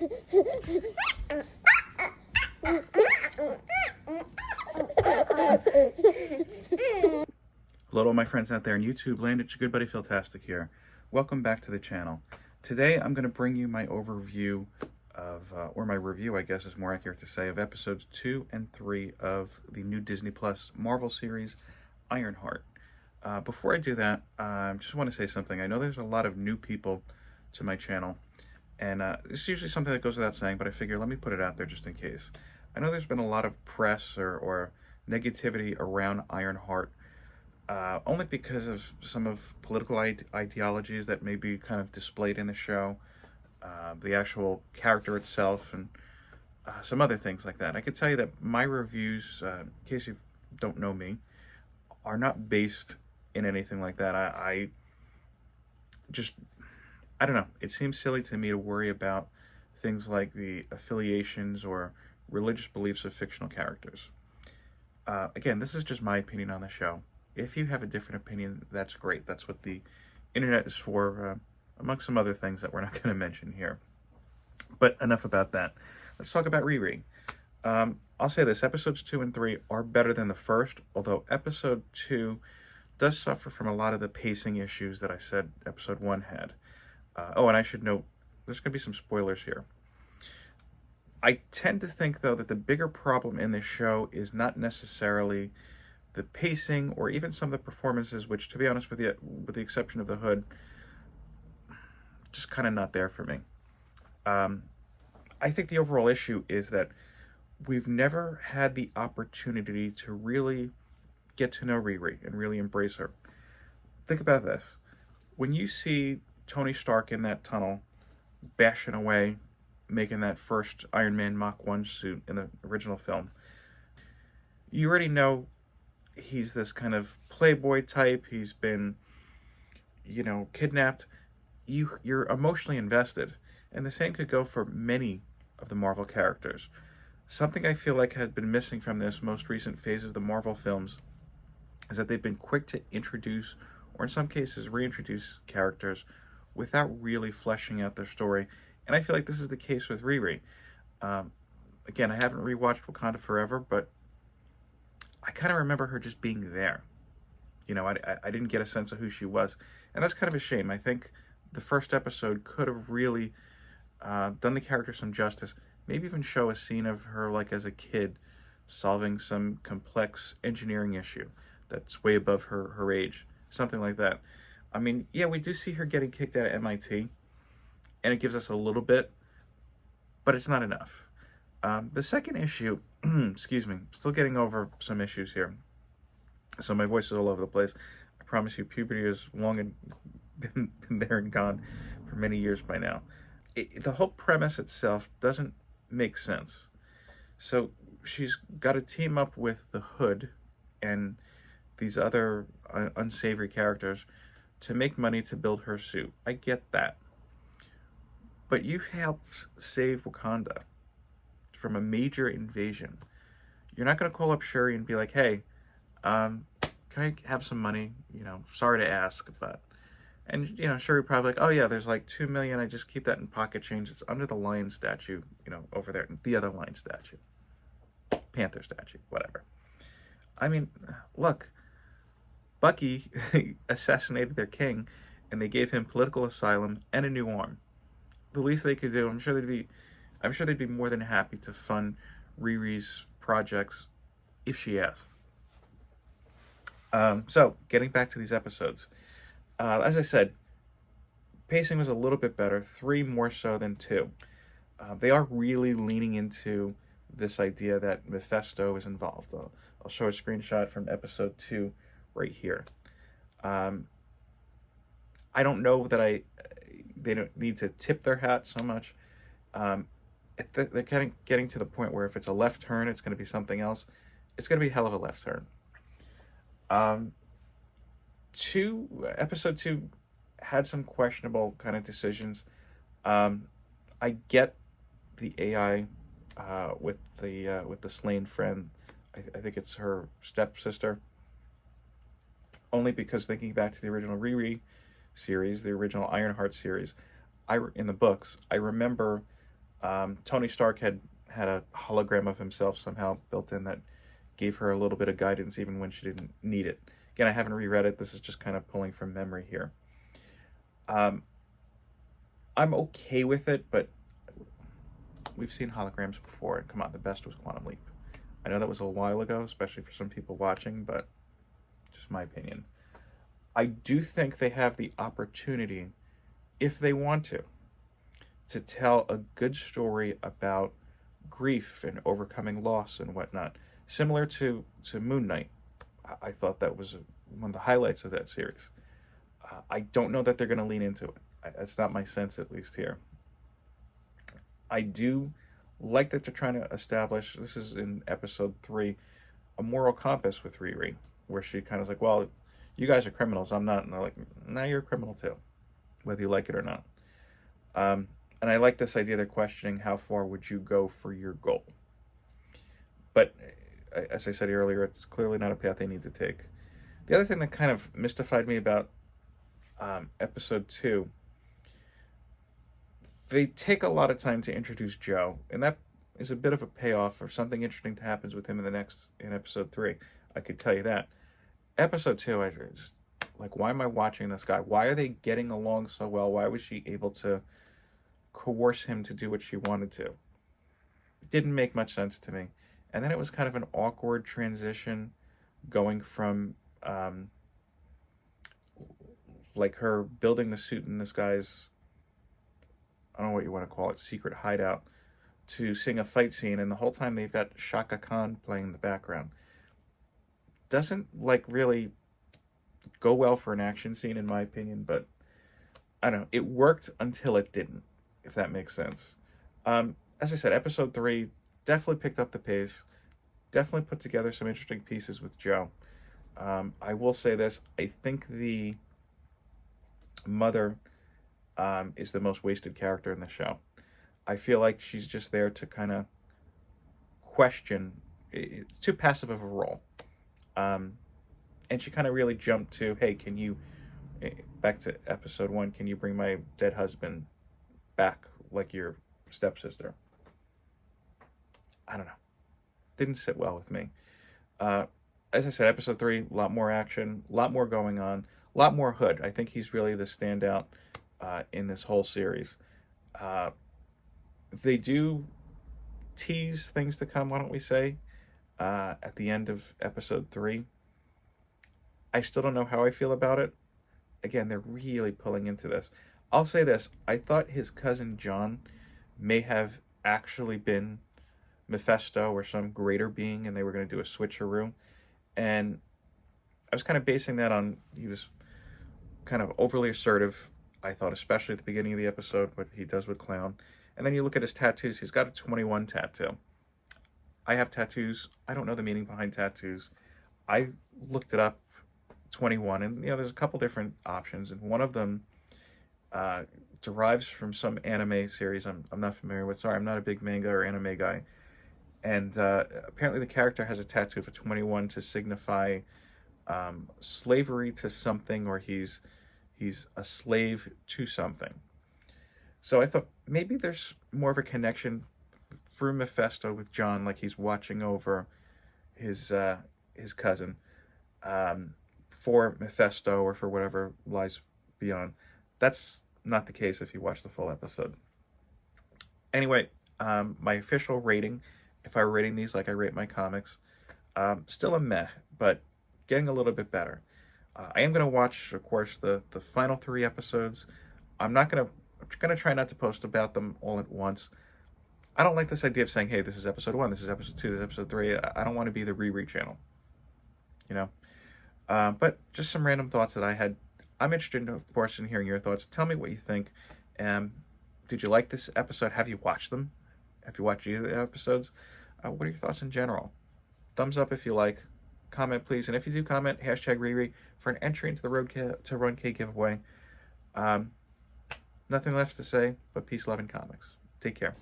Hello to all my friends out there in YouTube land. It's your good buddy PHILTASTIC here. Welcome back to the channel. Today I'm going to bring you my overview of, or my review I guess is more accurate to say, of episodes 2 and 3 of the new Disney Plus Marvel series, Ironheart. Before I do that, I just want to say something. I know there's a lot of new people to my channel, and it's usually something that goes without saying, but I figure let me put it out there just in case. I know there's been a lot of press or negativity around Ironheart, only because of some of political ideologies that may be kind of displayed in the show, the actual character itself, and some other things like that. I can tell you that my reviews, in case you don't know me, are not based in anything like that. I don't know. It seems silly to me to worry about things like the affiliations or religious beliefs of fictional characters. Again, this is just my opinion on the show. If you have a different opinion, that's great. That's what the internet is for, amongst some other things that we're not going to mention here. But enough about that. Let's talk about Riri. I'll say this, episodes 2 and 3 are better than the first, although episode 2 does suffer from a lot of the pacing issues that I said episode 1 had. Oh, and I should note, there's going to be some spoilers here. I tend to think, though, that the bigger problem in this show is not necessarily the pacing or even some of the performances, which, to be honest with you, with the exception of the Hood, just kind of not there for me. I think the overall issue is that we've never had the opportunity to really get to know Riri and really embrace her. Think about this. When you see Tony Stark in that tunnel, bashing away, making that first Iron Man Mach 1 suit in the original film, you already know he's this kind of playboy type. He's been, kidnapped. You're emotionally invested. And the same could go for many of the Marvel characters. Something I feel like has been missing from this most recent phase of the Marvel films is that they've been quick to introduce, or in some cases reintroduce, characters without really fleshing out their story. And I feel like this is the case with Riri. Again, I haven't rewatched Wakanda Forever, but I kind of remember her just being there. I didn't get a sense of who she was. And that's kind of a shame. I think the first episode could have really done the character some justice. Maybe even show a scene of her, like, as a kid, solving some complex engineering issue that's way above her age. Something like that. I mean, yeah, we do see her getting kicked out of MIT, and it gives us a little bit, but it's not enough. The second issue, excuse me, still getting over some issues here, so my voice is all over the place. I promise you, puberty has long and been there and gone for many years by now. The whole premise itself doesn't make sense. So she's got to team up with the Hood and these other unsavory characters to make money to build her suit. I get that. But you helped save Wakanda from a major invasion. You're not going to call up Shuri and be like, hey, can I have some money? Sorry to ask, but... And, Shuri probably like, oh yeah, there's like $2 million. I just keep that in pocket change. It's under the lion statue, over there. The other lion statue. Panther statue, whatever. I mean, look, Bucky assassinated their king, and they gave him political asylum and a new arm. The least they could do, I'm sure they'd be more than happy to fund Riri's projects if she asked. So, getting back to these episodes. As I said, pacing was a little bit better, 3 more so than 2. They are really leaning into this idea that Mephisto is involved. I'll show a screenshot from episode 2 right here. I don't know that they don't need to tip their hat so much. They're kind of getting to the point where if it's a left turn, it's going to be something else. It's going to be a hell of a left turn. Episode 2 had some questionable kind of decisions. I get the AI with the slain friend. I think it's her stepsister. Only because thinking back to the original Riri series, the original Ironheart series, in the books, I remember Tony Stark had a hologram of himself somehow built in that gave her a little bit of guidance even when she didn't need it. Again, I haven't reread it. This is just kind of pulling from memory here. I'm okay with it, but we've seen holograms before, and come on, the best was Quantum Leap. I know that was a while ago, especially for some people watching, but just my opinion. I do think they have the opportunity, if they want to tell a good story about grief and overcoming loss and whatnot. Similar to Moon Knight. I thought that was one of the highlights of that series. I don't know that they're going to lean into it. That's not my sense, at least here. I do like that they're trying to establish, this is in episode 3, a moral compass with Riri, where she kind of like, well, you guys are criminals, I'm not. And they're like, now you're a criminal too, whether you like it or not. And I like this idea they're questioning, how far would you go for your goal? But as I said earlier, it's clearly not a path they need to take. The other thing that kind of mystified me about episode 2, they take a lot of time to introduce Joe, and that is a bit of a payoff or something interesting happens with him in episode 3. I could tell you that. Episode 2, I just, like, why am I watching this guy? Why are they getting along so well? Why was she able to coerce him to do what she wanted to? It didn't make much sense to me. And then it was kind of an awkward transition going from like her building the suit in this guy's, I don't know what you want to call it, secret hideout, to seeing a fight scene, and the whole time they've got Shaka Khan playing in the background. Doesn't like really go well for an action scene, in my opinion, but I don't know. It worked until it didn't, if that makes sense. As I said, episode 3 definitely picked up the pace, definitely put together some interesting pieces with Joe. I will say this, I think the mother is the most wasted character in the show. I feel like she's just there to kind of question. It's too passive of a role. And she kind of really jumped to, hey, can you, back to episode 1, can you bring my dead husband back like your stepsister? I don't know. Didn't sit well with me. As I said, episode 3, a lot more action, a lot more going on, a lot more Hood. I think he's really the standout in this whole series. They do tease things to come, why don't we say, at the end of episode 3. I still don't know how I feel about it. Again, they're really pulling into this. I'll say this, I thought his cousin John may have actually been Mephisto or some greater being, and they were going to do a switcheroo. And I was kind of basing that on, he was kind of overly assertive, I thought, especially at the beginning of the episode, what he does with Clown. And then you look at his tattoos, he's got a 21 tattoo. I have tattoos. I don't know the meaning behind tattoos. I looked it up, 21, and there's a couple different options, and one of them derives from some anime series I'm not familiar with. Sorry, I'm not a big manga or anime guy. And apparently the character has a tattoo of a 21 to signify slavery to something, or he's a slave to something. So I thought maybe there's more of a connection through Mephisto with John, like he's watching over his cousin for Mephisto or for whatever lies beyond. That's not the case if you watch the full episode. Anyway, my official rating, if I were rating these like I rate my comics, still a meh, but getting a little bit better. I am going to watch, of course, the final 3 episodes. I'm going to try not to post about them all at once. I don't like this idea of saying, hey, this is episode 1, this is episode 2, this is episode 3. I don't want to be the Riri channel, but just some random thoughts that I had. I'm interested, of course, in hearing your thoughts. Tell me what you think. Did you like this episode? Have you watched them? Have you watched either of the episodes? What are your thoughts in general? Thumbs up if you like. Comment, please. And if you do comment, hashtag Riri for an entry into the Road to Run K giveaway. Nothing left to say, but peace, love, and comics. Take care.